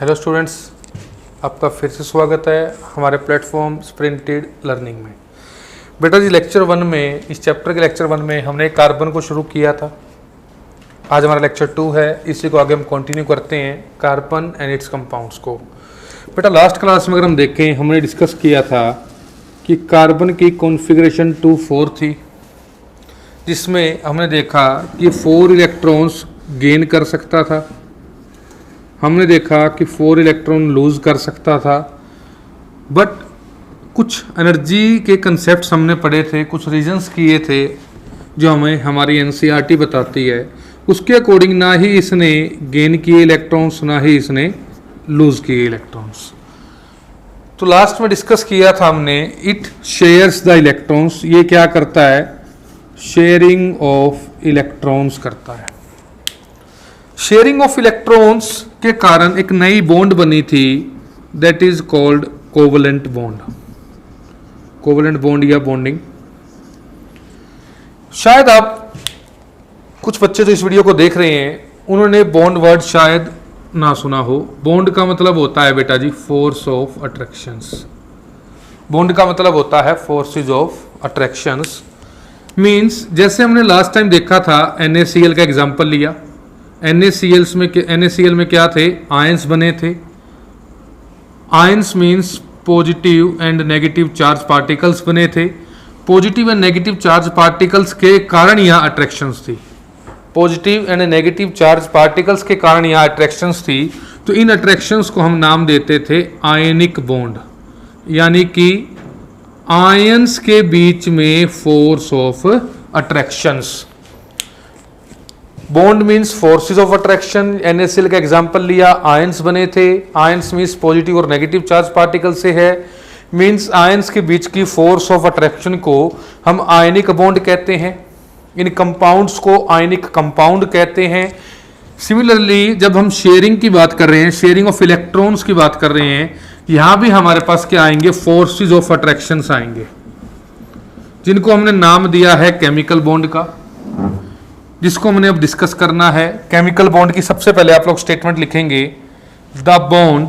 Hello students, आपका फिर से स्वागत है हमारे प्लेटफॉर्म स्प्रिंटेड लर्निंग में। बेटा जी लेक्चर 1 में, इस चैप्टर के लेक्चर 1 में हमने कार्बन को शुरू किया था। आज हमारा लेक्चर 2 है, इसी को आगे हम कंटिन्यू करते हैं, कार्बन एंड इट्स कंपाउंड्स को। बेटा लास्ट क्लास में अगर हम देखें, हमने डिस्कस किया था कि कार्बन की कॉन्फ़िगरेशन 2,4 थी, जिसमें हमने देखा कि 4 इलेक्ट्रॉन्स गेन कर सकता था, हमने देखा कि 4 इलेक्ट्रॉन लूज कर सकता था। बट कुछ एनर्जी के कंसेप्ट हमने पढ़े थे, कुछ रीजंस किए थे जो हमें हमारी एनसीईआरटी बताती है। उसके अकॉर्डिंग ना ही इसने गेन किए इलेक्ट्रॉन्स, ना ही इसने लूज किए इलेक्ट्रॉन्स। तो लास्ट में डिस्कस किया था हमने, इट शेयर्स द इलेक्ट्रॉन्स। ये क्या करता है? शेयरिंग ऑफ इलेक्ट्रॉन्स करता है। शेयरिंग ऑफ इलेक्ट्रॉन्स के कारण एक नई बॉन्ड बनी थी, that is called covalent bond. Covalent bond या बॉन्डिंग। शायद आप कुछ बच्चे जो इस वीडियो को देख रहे हैं, उन्होंने बॉन्ड वर्ड शायद ना सुना हो। बॉन्ड का मतलब होता है बेटा जी फोर्स ऑफ अट्रैक्शंस। बॉन्ड का मतलब होता है फोर्सेस ऑफ अट्रैक्शंस। मीन्स जैसे हमने लास्ट टाइम देखा था, NaCl का एग्जांपल लिया। NaCl में क्या थे? आयंस बने थे। Ions means positive and negative charge particles बने थे। Positive and negative charge particles के कारण यहाँ अट्रैक्शंस थी। Positive and negative charge particles के कारण यहाँ अट्रैक्शंस थी। तो इन अट्रैक्शंस को हम नाम देते थे आयनिक बॉन्ड, यानी कि आयंस के बीच में force of attractions. Bond means forces of attraction. NaCl का एग्जांपल लिया, आयंस बने थे। आयंस मीन्स पॉजिटिव और नेगेटिव चार्ज पार्टिकल से है। मीन्स आयंस के बीच की फोर्स ऑफ अट्रैक्शन को हम आयनिक बॉन्ड कहते हैं। इन कंपाउंड्स को आयनिक कंपाउंड कहते हैं। सिमिलरली जब हम शेयरिंग की बात कर रहे हैं, शेयरिंग ऑफ इलेक्ट्रॉन्स की बात कर रहे हैं, यहां भी हमारे पास क्या आएंगे? फोर्सेस ऑफ अट्रैक्शंस आएंगे, जिनको हमने नाम दिया है केमिकल बॉन्ड का, जिसको हमने अब डिस्कस करना है। केमिकल बॉन्ड की सबसे पहले आप लोग स्टेटमेंट लिखेंगे, the bond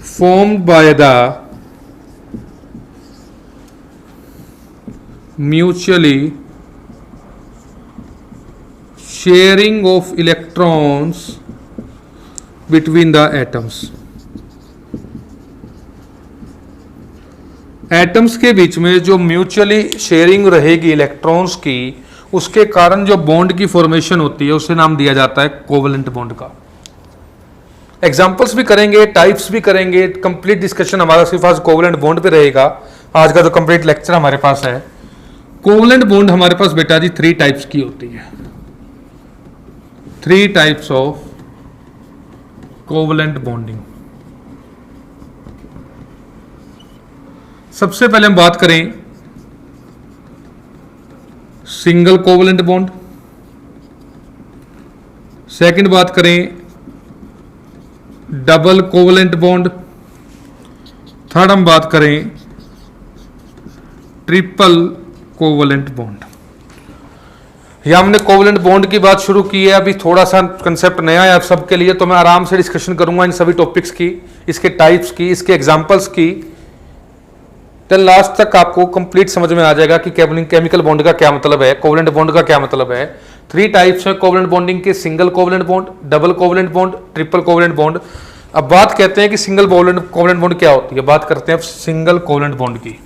formed by the mutually sharing of electrons between the atoms. Atoms के बीच में जो म्यूचुअली शेयरिंग रहेगी इलेक्ट्रॉन्स की, उसके कारण जो बॉन्ड की फॉर्मेशन होती है, उसे नाम दिया जाता है कोवलेंट बॉन्ड का। एग्जांपल्स भी करेंगे, टाइप्स भी करेंगे। कंप्लीट डिस्कशन हमारा सिर्फ आज कोवलेंट बॉन्ड पे रहेगा। आज का जो कंप्लीट लेक्चर हमारे पास है, कोवलेंट बॉन्ड हमारे पास बेटा जी 3 टाइप्स की होती है। 3 टाइप्स ऑफ कोवलेंट बॉन्डिंग। सबसे पहले हम बात करें सिंगल कोवलेंट बॉन्ड। सेकंड बात करें डबल कोवलेंट बॉन्ड। थर्ड हम बात करें ट्रिपल कोवलेंट बॉन्ड। यह हमने कोवलेंट बॉन्ड की बात शुरू की है। अभी थोड़ा सा कंसेप्ट नया है आप सबके लिए, तो मैं आराम से डिस्कशन करूंगा इन सभी टॉपिक्स की, इसके टाइप्स की, इसके एग्जांपल्स की। टिल लास्ट तक आपको कंप्लीट समझ में आ जाएगा कि केमिकल बॉन्ड का क्या मतलब है, कोवलेंट बॉन्ड का क्या मतलब है। 3 टाइप्स हैं कोवलेंट बॉन्डिंग के, single covalent bond, double covalent bond, triple covalent bond. अब बात करते हैं कि सिंगल कोवलेंट बॉन्ड क्या होती है। बात करते हैं अब सिंगल कोवलेंट बॉन्ड की।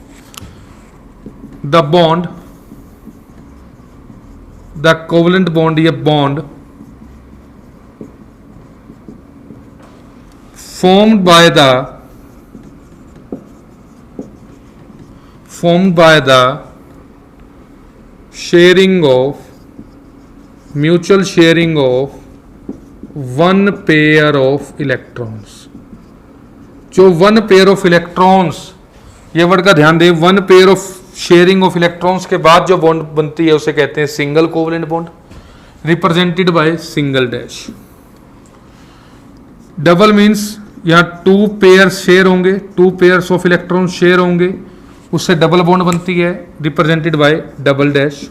द कोवलेंट बॉन्ड, ये bond formed by the mutual sharing of one pair of electrons। जो one pair of electrons, ये वर्ड का ध्यान दें, one pair of sharing of electrons के बाद जो बॉन्ड बनती है उसे कहते हैं single covalent bond, represented by single dash. Double means यहाँ 2 पेयर्स शेयर होंगे, 2 पेयर्स ऑफ इलेक्ट्रॉन शेयर होंगे, उससे डबल बॉन्ड बनती है, represented by double dash.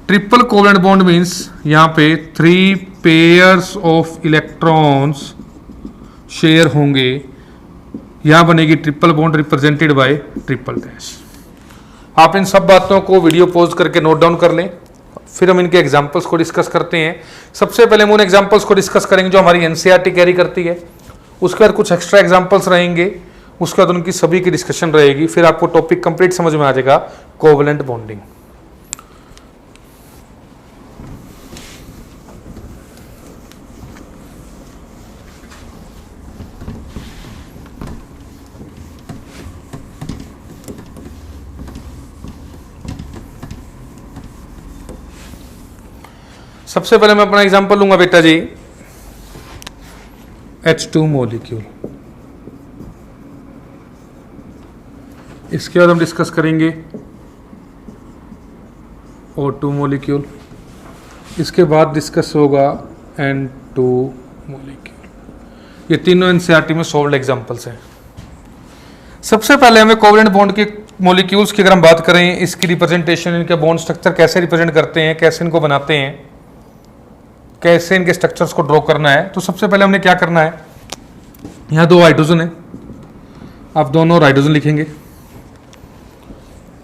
Triple covalent bond means यहाँ पे 3 पेयर्स ऑफ इलेक्ट्रॉन्स शेयर होंगे, यहाँ बनेगी triple bond represented by triple dash. आप इन सब बातों को वीडियो पॉज करके नोट डाउन कर लें, फिर हम इनके एग्जांपल्स को डिस्कस करते हैं। सबसे पहले हम उन एग्जांपल्स को डिस्कस करेंगे जो हमारी एनसीईआरटी कैरी करती है, उसके बाद कुछ एक्स्ट्रा एग्जांपल्स रहेंगे, उसके बाद उनकी सभी की डिस्कशन रहेगी, फिर आपको टॉपिक कंप्लीट समझ में आ जाएगा कोवेलेंट बॉन्डिंग। सबसे पहले मैं अपना एग्जांपल लूंगा बेटा जी H2 मॉलिक्यूल। इसके बाद हम डिस्कस करेंगे O2 मॉलिक्यूल, इसके बाद डिस्कस होगा N2 मॉलिक्यूल। ये तीनों एनसीईआरटी में सॉल्व्ड एग्जांपल्स हैं। सबसे पहले हमें कोवेलेंट बॉन्ड के मॉलिक्यूल्स की अगर हम बात करें, इसकी रिप्रेजेंटेशन, इनके बॉन्ड स्ट्रक्चर कैसे रिप्रेजेंट करते हैं, कैसे इनको बनाते हैं, कैसे इनके स्ट्रक्चर्स को ड्रॉ करना है, तो सबसे पहले हमने क्या करना है, यहाँ 2 हाइड्रोजन है, आप दोनों हाइड्रोजन लिखेंगे।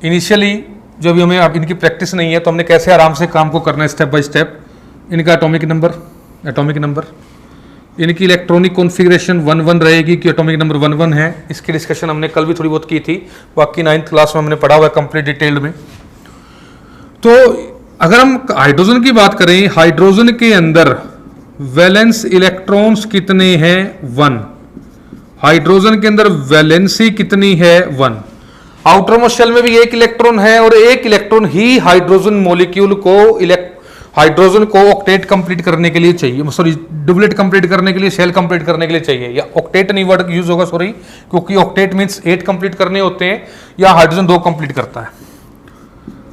इनिशियली जब हमें अब इनकी प्रैक्टिस नहीं है तो हमने कैसे आराम से काम को करना है स्टेप बाय स्टेप। इनका एटॉमिक नंबर, इनकी इलेक्ट्रॉनिक कॉन्फ़िगरेशन 1-1 रहेगी कि एटॉमिक नंबर 1-1 है। इसकी डिस्कशन हमने कल भी थोड़ी बहुत की थी, बाकी 9th क्लास में हमने पढ़ा हुआ है कंप्लीट डिटेल्ड में। तो अगर हम हाइड्रोजन की बात करें, हाइड्रोजन के अंदर वैलेंस इलेक्ट्रॉन्स कितने हैं 1, हाइड्रोजन के अंदर वैलेंसी कितनी है 1। आउटर मोस्ट शेल में भी एक इलेक्ट्रॉन है और एक इलेक्ट्रॉन ही हाइड्रोजन मॉलिक्यूल को हाइड्रोजन को ऑक्टेट कंप्लीट करने के लिए चाहिए, सॉरी डुप्लेट कंप्लीट करने के लिए, शेल कंप्लीट करने के लिए चाहिए, या ऑक्टेट नहीं वर्ड यूज होगा सॉरी, क्योंकि ऑक्टेट मींस 8 कंप्लीट करने होते हैं, या हाइड्रोजन 2 कंप्लीट करता है।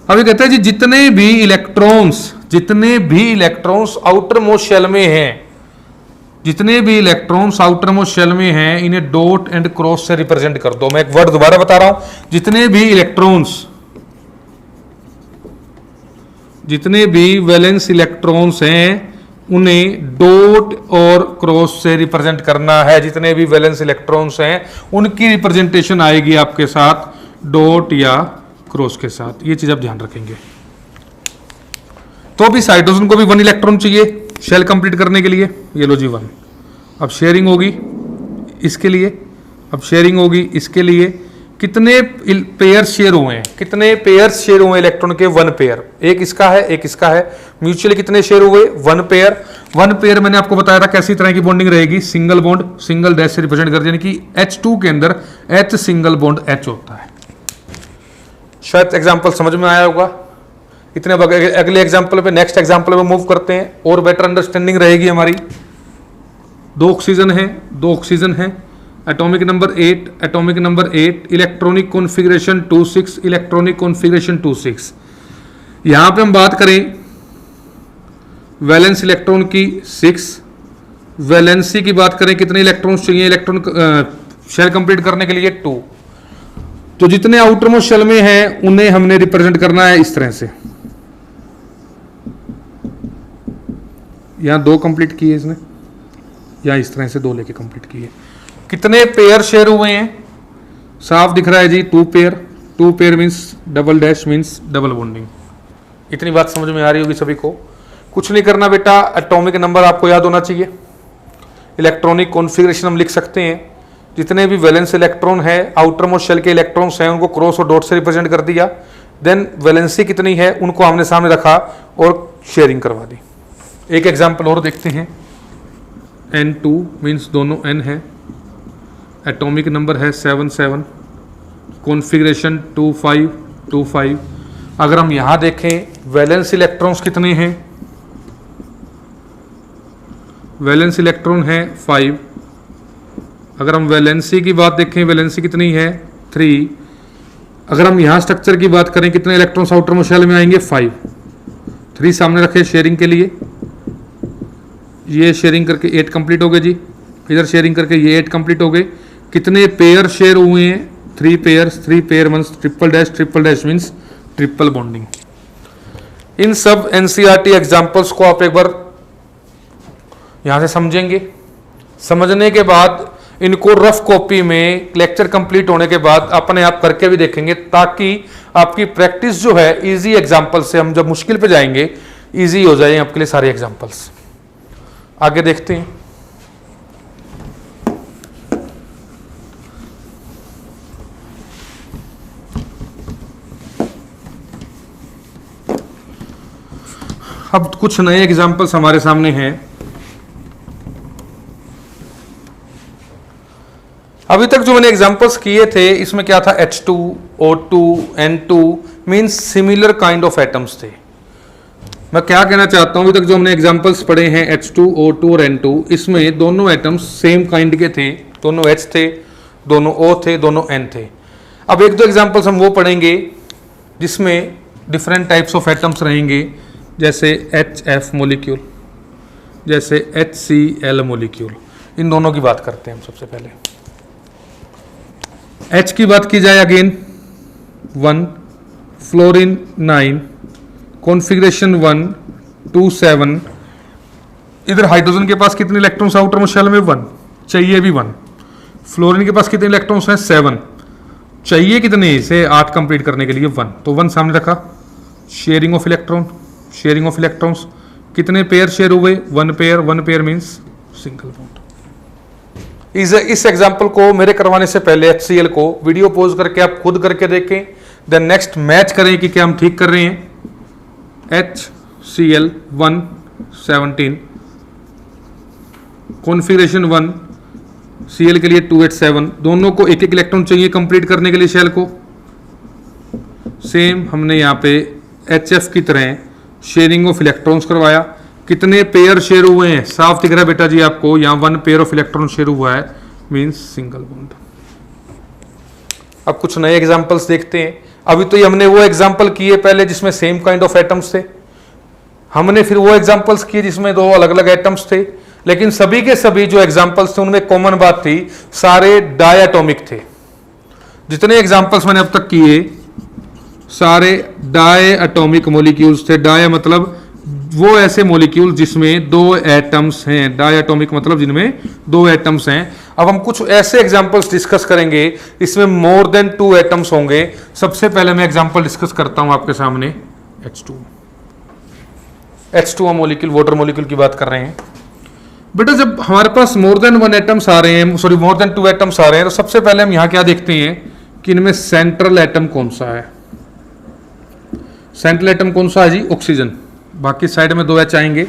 अभी कहते हैं जी जितने भी इलेक्ट्रॉन्स आउटर मोस्ट शेल में हैं, जितने भी इलेक्ट्रॉन्स आउटर मोस्ट शेल में हैं, इन्हें डॉट एंड क्रॉस से रिप्रेजेंट कर दो। मैं एक वर्ड दोबारा बता रहा हूं, जितने भी वैलेंस इलेक्ट्रॉन्स हैं उन्हें डॉट और क्रॉस से रिप्रेजेंट करना है। जितने भी वैलेंस इलेक्ट्रॉन्स हैं उनकी रिप्रेजेंटेशन आएगी आपके साथ डॉट या क्रॉस के साथ, ये चीज आप ध्यान रखेंगे। तो भी हाइड्रोजन को भी 1 इलेक्ट्रॉन चाहिए शेल कंप्लीट करने के लिए, ये लो जी 1। अब शेयरिंग होगी इसके लिए, अब शेयरिंग होगी इसके लिए। कितने पेयर शेयर हुए हैं, कितने पेयर शेयर हुए इलेक्ट्रॉन के 1 पेयर, एक इसका है एक इसका है, म्यूचुअली कितने शेयर हुए 1 पेयर। 1 पेयर मैंने आपको बताया था कैसी तरह की बॉन्डिंग रहेगी, सिंगल बॉन्ड सिंगल डैश से रिप्रेजेंट कर, यानी कि H2 के अंदर H सिंगल बॉन्ड H होता है। शायद एग्जाम्पल समझ में आया होगा। इतने अगले एग्जाम्पल पे, नेक्स्ट एग्जाम्पल पे मूव करते हैं और बेटर अंडरस्टैंडिंग रहेगी हमारी। 2 ऑक्सीजन है, atomic number 8, electronic configuration 2-6, electronic configuration 2-6। यहां पे हम बात करें वैलेंस इलेक्ट्रॉन की 6, वैलेंसी की बात करें कितने इलेक्ट्रॉन्स चाहिए इलेक्ट्रॉन शेल कंप्लीट करने के लिए 2। तो जितने आउटर मोस्ट शेल में हैं उन्हें हमने रिप्रेजेंट करना है इस तरह से। यहां 2 कंप्लीट किए इसने, या इस तरह से 2 लेके कंप्लीट किए। कितने पेयर शेयर हुए हैं, साफ दिख रहा है जी 2 pair means double dash means double bonding. इतनी बात समझ में आ रही होगी सभी को। कुछ नहीं करना बेटा, एटॉमिक नंबर आपको याद होना चाहिए, इलेक्ट्रॉनिक कॉन्फ़िगरेशन हम लिख सकते हैं। जितने भी वैलेंस इलेक्ट्रॉन है आउटर मोस्ट शेल के इलेक्ट्रॉन्स हैं उनको क्रॉस और डॉट से रिप्रेजेंट कर दिया। देन वैलेंसी कितनी है उनको हमने सामने रखा और शेयरिंग करवा दी। एक एग्जांपल और देखते हैं। N2 मींस दोनों N है, एटॉमिक नंबर है 7, कॉन्फ़िगरेशन 2-5। अगर हम यहां देखें वैलेंस इलेक्ट्रॉन्स कितने हैं, वैलेंस इलेक्ट्रॉन है 5। अगर हम वैलेंसी की बात देखें, वैलेंसी कितनी है 3। अगर हम यहाँ स्ट्रक्चर की बात करें कितने इलेक्ट्रॉन्स आउटर मोस्ट शेल में आएंगे 5। 3 सामने रखे शेयरिंग के लिए, ये शेयरिंग करके 8 कंप्लीट हो गए जी, इधर शेयरिंग करके ये 8 कंप्लीट हो गए। कितने पेयर शेयर हुए हैं 3 pair means triple dash means triple bonding. इन सब एनसीईआरटी एग्जाम्पल्स को आप एक बार यहां से समझेंगे। समझने के बाद इनको रफ कॉपी में लेक्चर कंप्लीट होने के बाद अपने आप करके भी देखेंगे, ताकि आपकी प्रैक्टिस जो है इजी एग्जाम्पल से, हम जब मुश्किल पे जाएंगे इजी हो जाए आपके लिए सारे एग्जाम्पल्स। आगे देखते हैं। अब कुछ नए एग्जाम्पल्स हमारे सामने हैं। अभी तक जो मैंने एग्जाम्पल्स किए थे इसमें क्या था, H2, O2, N2 means similar kind of atoms थे। मैं क्या कहना चाहता हूं, अभी तक जो हमने एग्जाम्पल्स पढ़े हैं H2, O2 और N2, इसमें दोनों एटम्स सेम काइंड के थे, दोनों H थे, दोनों O थे, दोनों N थे। अब एक दो एग्जाम्पल्स हम वो पढ़ेंगे जिसमें डिफरेंट टाइप्स ऑफ एटम्स रहेंगे, जैसे HF मोलिक्यूल, जैसे HCl मोलिक्यूल। इन दोनों की बात करते हैं हम सबसे पहले। H की बात की जाए, अगेन 1, फ्लोरीन 9, कॉन्फ़िगरेशन 1, 2, 7। इधर हाइड्रोजन के पास कितने इलेक्ट्रॉन्स आउटर मोस्ट शेल में, 1 चाहिए भी 1। फ्लोरीन के पास कितने इलेक्ट्रॉन्स हैं, 7 चाहिए कितने, इसे 8 कंप्लीट करने के लिए 1, तो 1 सामने रखा। Sharing of electron, sharing of electrons कितने पेयर शेयर हुए, 1 pair, 1 pair means single bond. इस एग्जांपल को मेरे करवाने से पहले HCl को वीडियो पॉज करके आप खुद करके देखें, देन नेक्स्ट मैच करें कि क्या हम ठीक कर रहे हैं। HCl 1, 17, कॉन्फ़िगरेशन 1, Cl के लिए 2, 8, 7, दोनों को एक एक इलेक्ट्रॉन चाहिए कंप्लीट करने के लिए शेल को। सेम हमने यहाँ पे HF की तरह शेयरिंग ऑफ इलेक्ट्रॉन्स करवाया। कितने पेयर शेयर हुए हैं, साफ दिख रहा है बेटा जी आपको, यहाँ 1 पेयर ऑफ इलेक्ट्रॉन शेयर हुआ है, मींस सिंगल बॉन्ड। अब कुछ नए एग्जांपल्स देखते हैं। अभी तो ये हमने वो एग्जांपल किए पहले जिसमें सेम काइंड ऑफ एटम्स थे, हमने फिर वो एग्जांपल्स किए जिसमें 2 अलग अलग एटम्स थे, लेकिन सभी के सभी जो एग्जांपल्स थे उनमें कॉमन बात थी, सारे डायटोमिक थे। जितने एग्जांपल्स मैंने अब तक किए सारे डायटोमिक मॉलिक्यूल्स थे। डाय मतलब वो ऐसे मॉलिक्यूल जिसमें 2 एटम्स हैं, डायटोमिक मतलब जिनमें 2 एटम्स हैं। अब हम कुछ ऐसे एग्जांपल्स डिस्कस करेंगे इसमें मोर देन 2 एटम्स होंगे। सबसे पहले मैं एग्जांपल डिस्कस करता हूं आपके सामने H2O मॉलिक्यूल, वाटर मॉलिक्यूल की बात कर रहे हैं। बेटा जब हमारे पास मोर देन 1 एटम्स आ रहे हैं, सॉरी मोर देन 2 एटम्स आ रहे हैं, तो सबसे पहले हम यहां क्या देखते हैं कि इनमें सेंट्रल एटम कौन सा है। सेंट्रल एटम कौन सा है जी, ऑक्सीजन। बाकी साइड में 2 H आएंगे।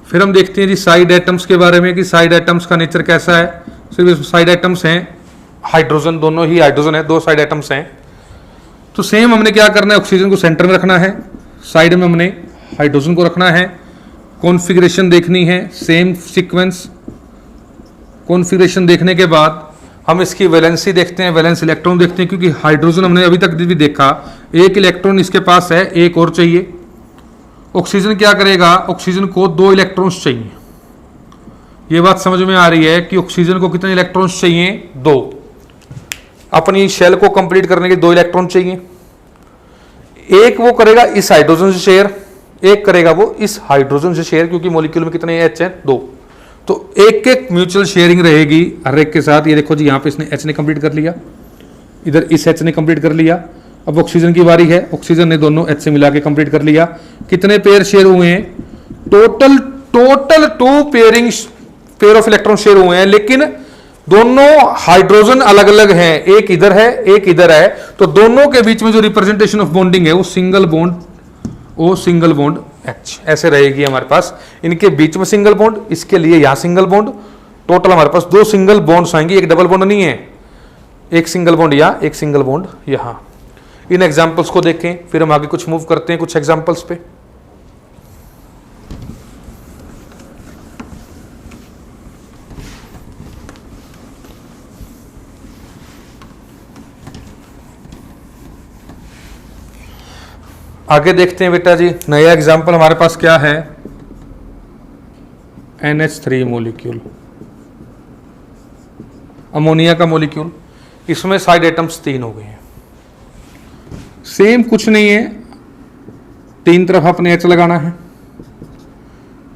फिर हम देखते हैं जी साइड एटम्स के बारे में कि साइड एटम्स का नेचर कैसा है। सिर्फ साइड एटम्स हैं हाइड्रोजन, दोनों ही हाइड्रोजन है, 2 साइड एटम्स हैं। तो सेम हमने क्या करना है, ऑक्सीजन को सेंटर में रखना है, साइड में हमने हाइड्रोजन को रखना है। कॉन्फ़िगरेशन देखनी है, सेम सीक्वेंस। कॉन्फ़िगरेशन देखने के बाद हम इसकी वैलेंसी देखते हैं, वैलेंस इलेक्ट्रॉन देखते हैं, क्योंकि हाइड्रोजन हमने अभी तक भी देखा 1 इलेक्ट्रॉन इसके पास है, 1 और चाहिए। ऑक्सीजन क्या करेगा, ऑक्सीजन को 2 इलेक्ट्रॉन्स चाहिए। ये बात समझ में आ रही है कि ऑक्सीजन को कितने इलेक्ट्रॉन्स चाहिए, 2। अपनी शेल को कंप्लीट करने के 2 इलेक्ट्रॉन चाहिए। एक वो करेगा इस हाइड्रोजन से शेयर, एक करेगा वो इस हाइड्रोजन से शेयर, क्योंकि मॉलिक्यूल में कितने H हैं, 2। तो एक एक म्यूचुअल शेयरिंग रहेगी हर एक के साथ। ये देखो जी यहाँ पे इसने H ने कंप्लीट कर लिया, इधर इस H ने कंप्लीट कर लिया। अब ऑक्सीजन की बारी है, ऑक्सीजन ने दोनों H से मिला के कंप्लीट कर लिया। कितने पेयर शेयर हुए हैं, total 2 pair of electron share हुए हैं, लेकिन दोनों हाइड्रोजन अलग अलग हैं, एक इधर है एक इधर है। तो दोनों के बीच में जो रिप्रेजेंटेशन ऑफ बॉन्डिंग है वो सिंगल बॉन्ड H ऐसे रहेगी हमारे पास। इनके बीच में सिंगल बॉन्ड, इसके लिए यहां सिंगल बॉन्ड। टोटल हमारे पास 2 सिंगल बॉन्ड्स आएंगे, एक डबल बॉन्ड नहीं है, एक सिंगल बॉन्ड या एक सिंगल बॉन्ड यहां। इन एग्जांपल्स को देखें, फिर हम आगे कुछ मूव करते हैं कुछ एग्जांपल्स पे। आगे देखते हैं बेटा जी, नया एग्जांपल हमारे पास क्या है, NH3 मॉलिक्यूल, अमोनिया का मॉलिक्यूल। इसमें साइड एटम्स 3 हो गए हैं। सेम कुछ नहीं है, तीन तरफ अपने H लगाना है।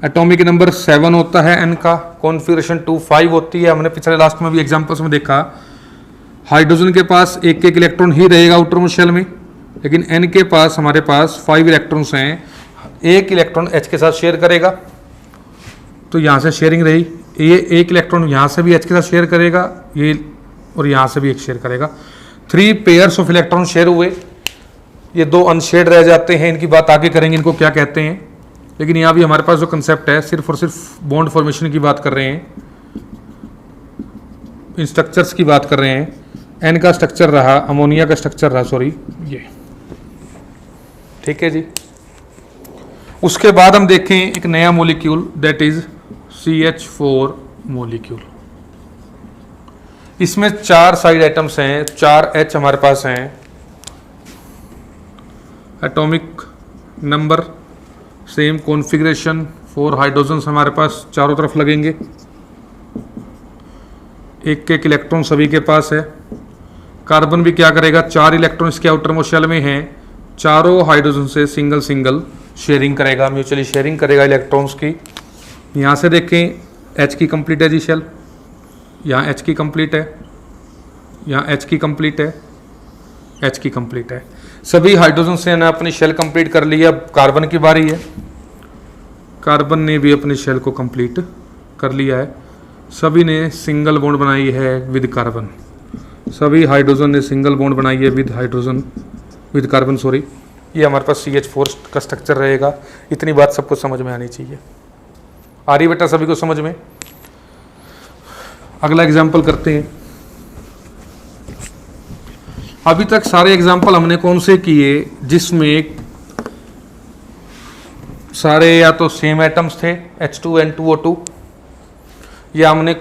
एटॉमिक नंबर 7 होता है N का, कॉन्फ़िगरेशन 2 5 होती है। हमने पिछले लास्ट में भी एग्जांपल्स में देखा, हाइड्रोजन के पास एक एक इलेक्ट्रॉन ही रहेगा आउटर मोस्ट शेल में, लेकिन N के पास हमारे पास 5 इलेक्ट्रॉन्स हैं। एक इलेक्ट्रॉन H के साथ शेयर करेगा, तो यहाँ से शेयरिंग रही। ये एक इलेक्ट्रॉन यहाँ से भी H के साथ शेयर करेगा, ये और यहाँ से भी एक शेयर करेगा। 3 पेयर्स ऑफ इलेक्ट्रॉन शेयर हुए, ये 2 अनशेयर्ड रह जाते हैं। इनकी बात आगे करेंगे, इनको क्या कहते हैं। लेकिन यहाँ भी हमारे पास जो कंसेप्ट है सिर्फ और सिर्फ बॉन्ड फॉर्मेशन की बात कर रहे हैं, इन स्ट्रक्चर्स की बात कर रहे हैं। N का स्ट्रक्चर रहा, अमोनिया का स्ट्रक्चर रहा, सॉरी ये, ठीक है जी। उसके बाद हम देखें एक नया molecule, that is CH4 molecule. इसमें 4 साइड एटम्स हैं, 4 H हमारे पास हैं। Atomic number same, configuration 4 hydrogens हमारे पास चारों तरफ लगेंगे। एक एक इलेक्ट्रॉन सभी के पास है। कार्बन भी क्या करेगा, 4 इलेक्ट्रॉन इसके आउटर मोस्ट शेल में हैं, चारों हाइड्रोजन से सिंगल सिंगल शेयरिंग करेगा, म्यूचुअली शेयरिंग करेगा इलेक्ट्रॉन्स की। यहाँ से देखें H की कंप्लीट है जी शेल, यहाँ H की कंप्लीट है, यहाँ H की कंप्लीट है, H की कंप्लीट है। सभी हाइड्रोजन से ने अपनी शेल कंप्लीट कर लिया। अब कार्बन की बारी है, कार्बन ने भी अपनी शेल को कंप्लीट कर लिया है। सभी ने सिंगल बॉन्ड बनाई है विद कार्बन, सभी हाइड्रोजन ने सिंगल बॉन्ड बनाई है with hydrogen, with carbon sorry. ये हमारे पास CH4 का स्ट्रक्चर रहेगा। इतनी बात सबको समझ में आनी चाहिए। आ रही बेटा सभी को समझ में? अगला एग्जाम्पल करते हैं। अभी तक सारे एग्जाम्पल हमने कौन से किए, जिसमें सारे या तो सेम एटम्स थे H2N2O2, या हमने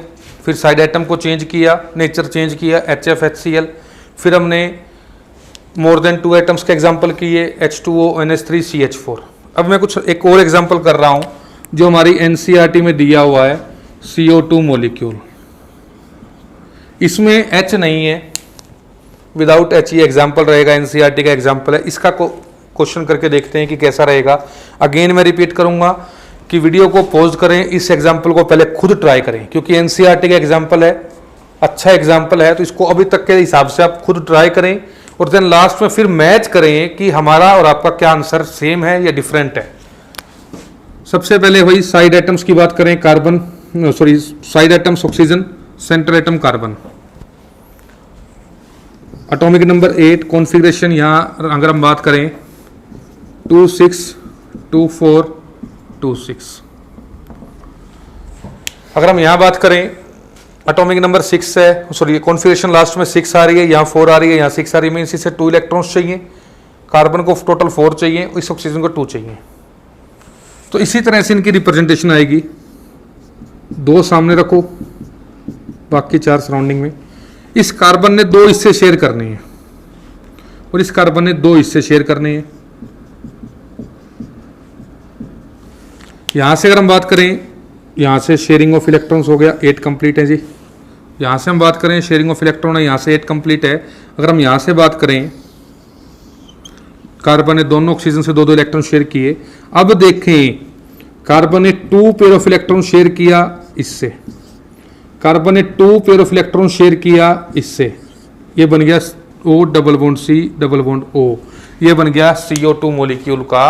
फिर साइड एटम को चेंज किया, नेचर चेंज किया, HFHCl। फिर हमने मोर देन 2 एटम्स के एग्जाम्पल किए, H2O NH3 CH4। अब मैं कुछ एक और एग्जाम्पल कर रहा हूँ जो हमारी NCERT में दिया हुआ है, CO2 मोलिक्यूल। इसमें H नहीं है, विदाउट H ये एग्जाम्पल रहेगा, NCERT का एग्जाम्पल है। इसका क्वेश्चन करके देखते हैं कि कैसा रहेगा। अगेन मैं रिपीट करूंगा कि वीडियो को पॉज करें, इस एग्जाम्पल को पहले खुद ट्राई करें, क्योंकि NCERT का एग्जाम्पल है, अच्छा एग्जाम्पल है, तो इसको अभी तक के हिसाब से आप खुद ट्राई करें और देन लास्ट में फिर मैच करें कि हमारा और आपका क्या आंसर सेम है या डिफरेंट है। सबसे पहले वही साइड एटम्स की बात करें, carbon sorry side atoms oxygen, centre atom carbon. Atomic number 8, configuration यहाँ अगर हम बात करें 2 6 2 4 2 6। अगर हम यहाँ बात करें एटॉमिक नंबर 6 है, सॉरी कॉन्फ़िगरेशन लास्ट में 6 आ रही है, यहाँ 4 आ रही है, यहाँ 6 आ रही है, मीन्स इसे 2 इलेक्ट्रॉन्स चाहिए, कार्बन को टोटल 4 चाहिए, इस ऑक्सीजन को 2 चाहिए। तो इसी तरह से इनकी रिप्रेजेंटेशन आएगी। 2 सामने रखो, बाकी 4 सराउंडिंग में। इस कार्बन ने 2 हिस्से शेयर करने हैं और इस कार्बन ने 2 हिस्से शेयर करने हैं। यहां से अगर हम बात करें, यहां से शेयरिंग ऑफ इलेक्ट्रॉन्स हो गया, 8 कंप्लीट है जी। यहां से हम बात करें शेयरिंग ऑफ इलेक्ट्रॉन है, यहां से 8 कंप्लीट है। अगर हम यहां से बात करें, कार्बन ने दोनों ऑक्सीजन से 2 इलेक्ट्रॉन शेयर किए। अब देखें, कार्बन ने 2 पेयर ऑफ इलेक्ट्रॉन शेयर किया इससे, कार्बन ने 2 पेयर ऑफ इलेक्ट्रॉन शेयर किया इससे, ये बन गया O double bond C double bond O, ये बन गया CO2 मोलिक्यूल का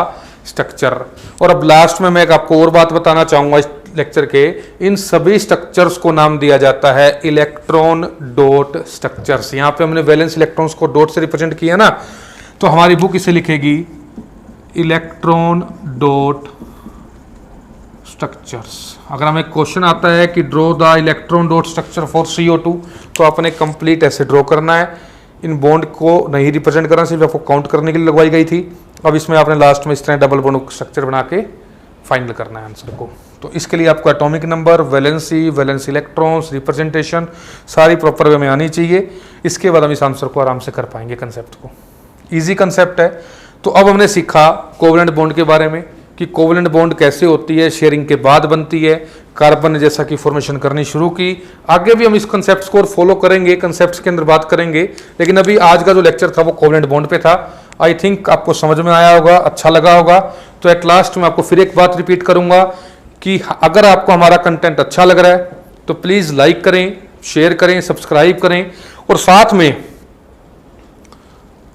स्ट्रक्चर। और अब लास्ट में मैं एक आपको और बात बताना चाहूंगा इस लेक्चर के, इन सभी स्ट्रक्चर्स को नाम दिया जाता है इलेक्ट्रॉन डॉट स्ट्रक्चर्स। यहाँ पे हमने वैलेंस इलेक्ट्रॉन्स को डॉट से रिप्रेजेंट किया ना, तो हमारी बुक इसे लिखेगी इलेक्ट्रॉन डॉट स्ट्रक्चर्स। अगर हमें क्वेश्चन आता है कि draw the electron dot structure for CO2, तो आपने कंप्लीट ऐसे ड्रॉ करना है। इन बॉन्ड को नहीं रिप्रेजेंट करना, सिर्फ आपको काउंट करने के लिए लगवाई गई थी। अब इसमें आपने लास्ट में इस तरह डबल बॉन्ड स्ट्रक्चर बना के फाइनल करना है आंसर को। तो इसके लिए आपको atomic number, valency, valence electrons, representation सारी प्रॉपर वे में आनी चाहिए। इसके बाद हम इस आंसर को आराम से कर पाएंगे, कंसेप्ट को। ईजी कंसेप्ट है। तो अब हमने सीखा कोवलेंट बॉन्ड के बारे में कि कोवलेंट बॉन्ड कैसे होती है, शेयरिंग के बाद बनती है, कार्बन ने जैसा कि फॉर्मेशन करनी शुरू की। आगे भी हम इस कंसेप्ट को फॉलो करेंगे, कंसेप्ट के अंदर बात करेंगे, लेकिन अभी आज का जो लेक्चर था वो कोवलेंट बॉन्ड पे था। आई थिंक आपको समझ में आया होगा, अच्छा लगा होगा। तो एट लास्ट मैं आपको फिर एक बात रिपीट करूंगा कि अगर आपको हमारा कंटेंट अच्छा लग रहा है तो प्लीज़ लाइक करें, शेयर करें, सब्सक्राइब करें, और साथ में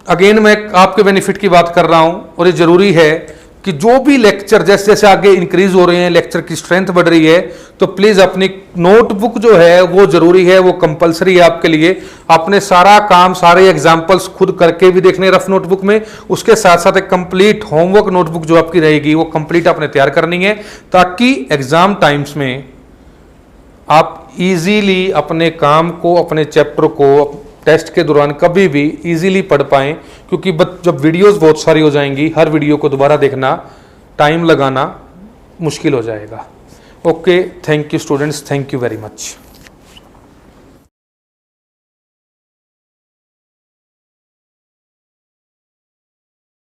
अगेन मैं आपके बेनिफिट की बात कर रहा हूं, और ये जरूरी है कि जो भी लेक्चर जैसे जैसे आगे इंक्रीज हो रहे हैं, लेक्चर की स्ट्रेंथ बढ़ रही है, तो प्लीज अपनी नोटबुक जो है वो जरूरी है, वो कंपलसरी है आपके लिए। आपने सारा काम, सारे एग्जांपल्स खुद करके भी देखने रफ नोटबुक में, उसके साथ साथ एक कंप्लीट होमवर्क नोटबुक जो आपकी रहेगी वो कंप्लीट आपने तैयार करनी है, ताकि एग्जाम टाइम्स में आप इजीली अपने काम को, अपने चैप्टर को टेस्ट के दौरान कभी भी इजीली पढ़ पाएं। क्योंकि जब वीडियोस बहुत सारी हो जाएंगी, हर वीडियो को दोबारा देखना, टाइम लगाना मुश्किल हो जाएगा। Okay, thank you students, thank you very much.